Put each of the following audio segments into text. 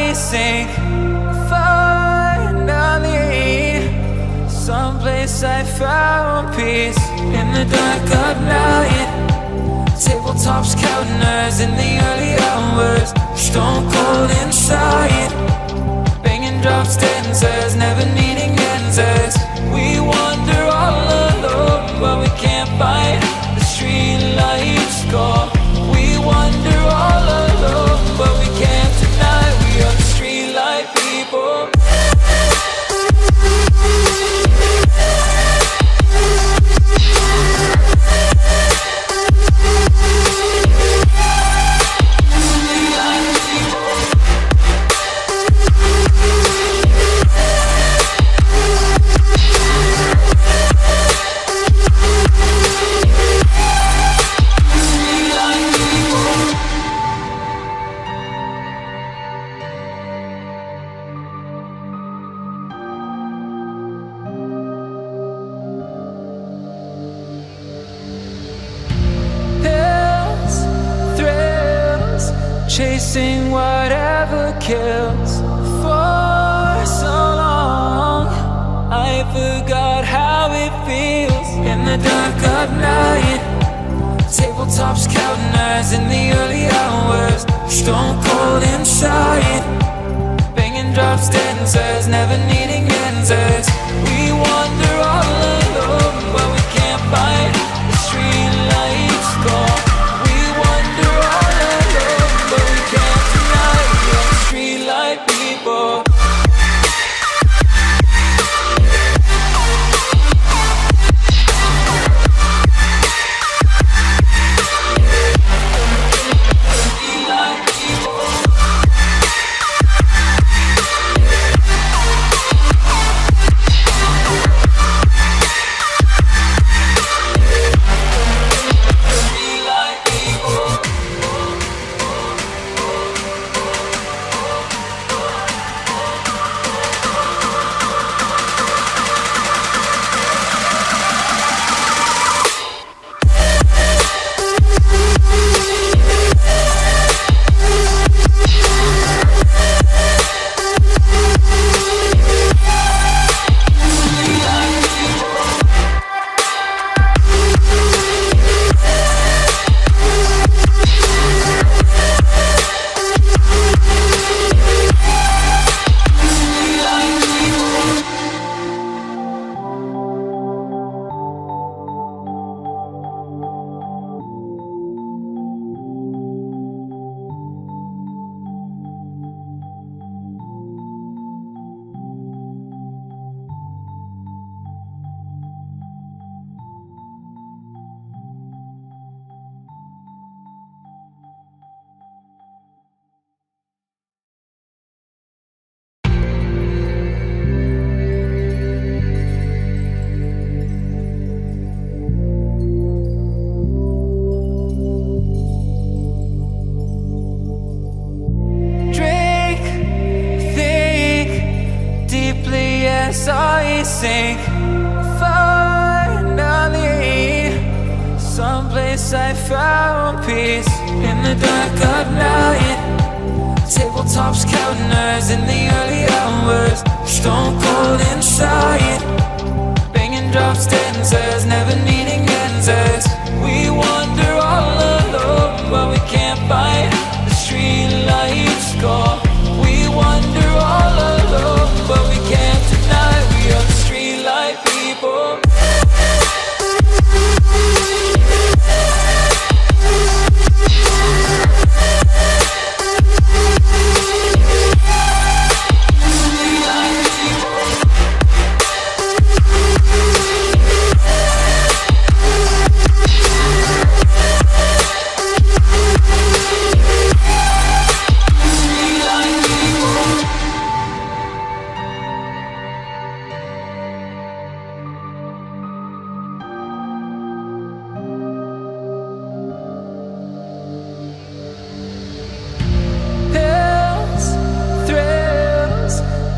I sink. Finally, someplace I found peace. In the dark of night, tabletops counting hours in the early hours. Stone cold inside, banging drop stanzas, never needing answers. We wander all alone, but we can't find the street lights go. We wander all alone, but we can't deny we are the street light people. Chasing whatever kills. For so long I forgot how it feels. In the dark of night, tabletops counting hours in the early hours. Stone cold inside, banging drop stanzas, never needing answers. We wander all alone, but we can't find the street lights go. We wander all alone, but we can't deny we are the street light people. I sink. Finally, someplace I found peace. In the dark of night, tabletops counting hours in the early hours. Stone cold inside, banging drop stanzas, never needing answers. We wander all alone, but we can't find the street lights go. We wander all alone, but we can't deny we are the street light people.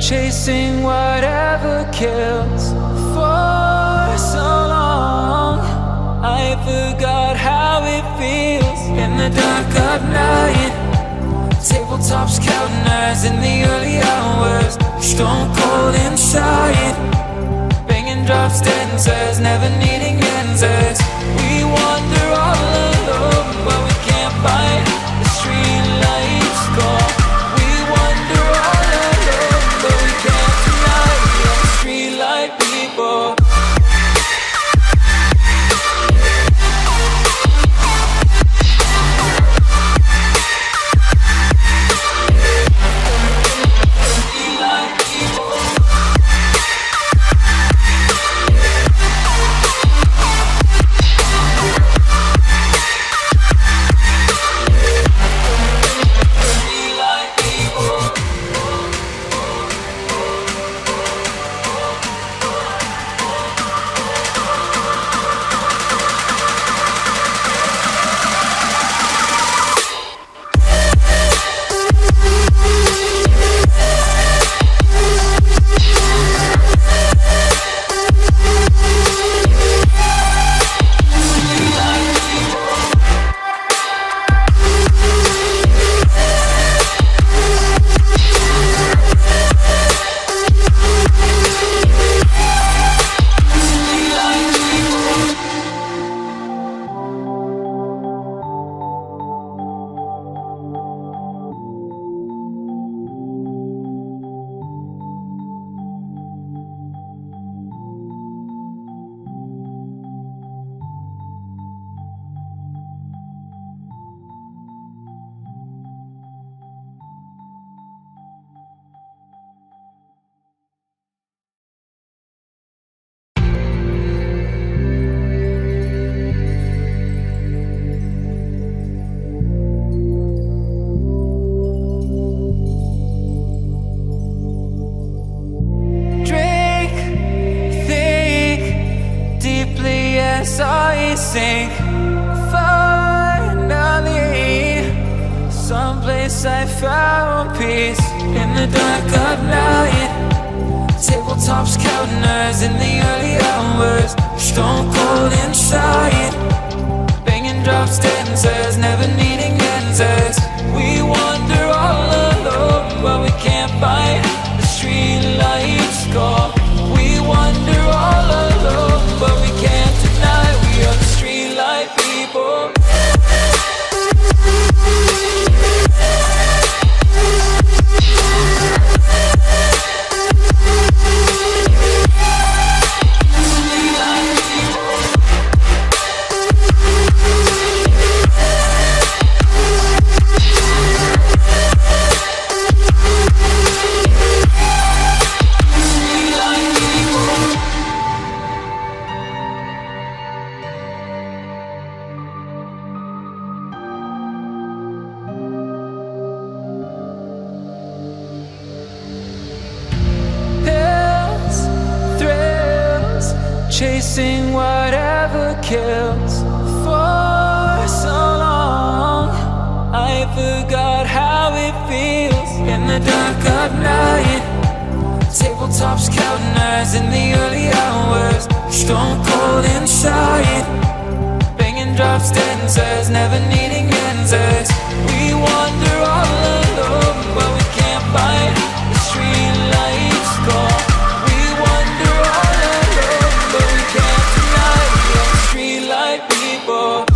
Chasing whatever kills. For so long I forgot how it feels. In the dark of night, tabletops tabletops counting eyes in the early hours. Stone cold inside, banging drops, dancers, never needing answers. We wander all alone, but we can't find the street lights gone. We wander all alone, but we can't deny we are the street light people. I sink finally. Someplace I found peace in the dark of night. Tabletops counting eyes in the early hours. Stone cold inside, banging drops, dancers, never needing answers. We wander all alone, but we can't find the street lights gone. We wander all alone, but we can't deny we are the street light people. Chasing whatever kills. For so long I forgot how it feels in the dark of night. Tabletops counting eyes in the early hours. Stone cold inside, banging drops, dancers, never needing answers. We wander all alone, but we can't find the street lights gone. We wander all alone, but we can't deny we are the street light people.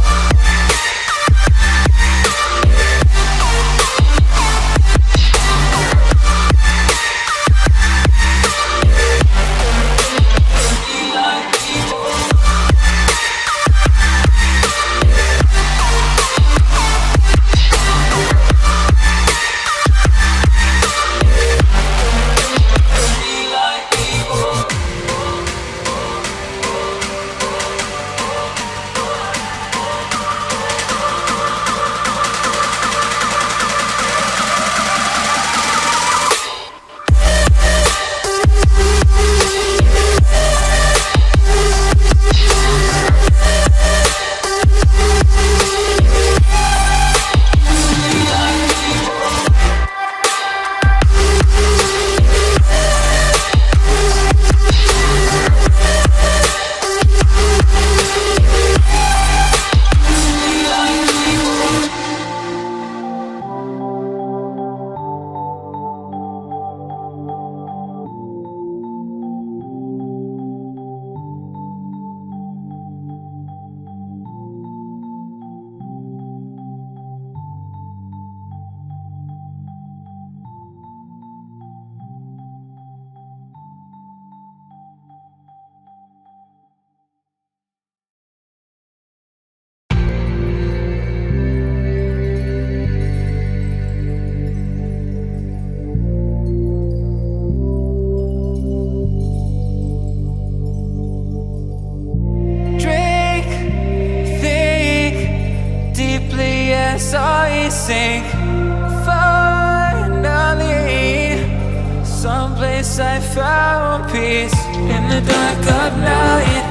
promise I found peace in the dark of night.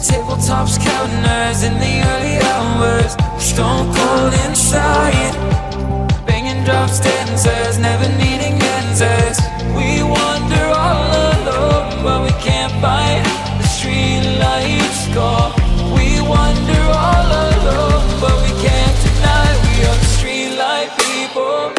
Tabletops counting hours in the early hours, stone cold inside, banging drop stanzas, never needing answers. We wander all alone, but we can't find the street lights call. We wander all alone, but we can't deny we are the street light people.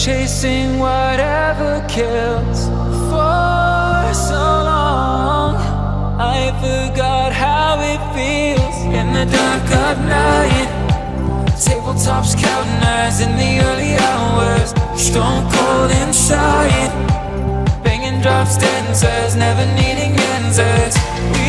Chasing whatever kills. For so long I forgot how it feels in the dark of night. Tabletops counting hours in the early hours, stone cold inside, banging drop stanzas, never needing answers. We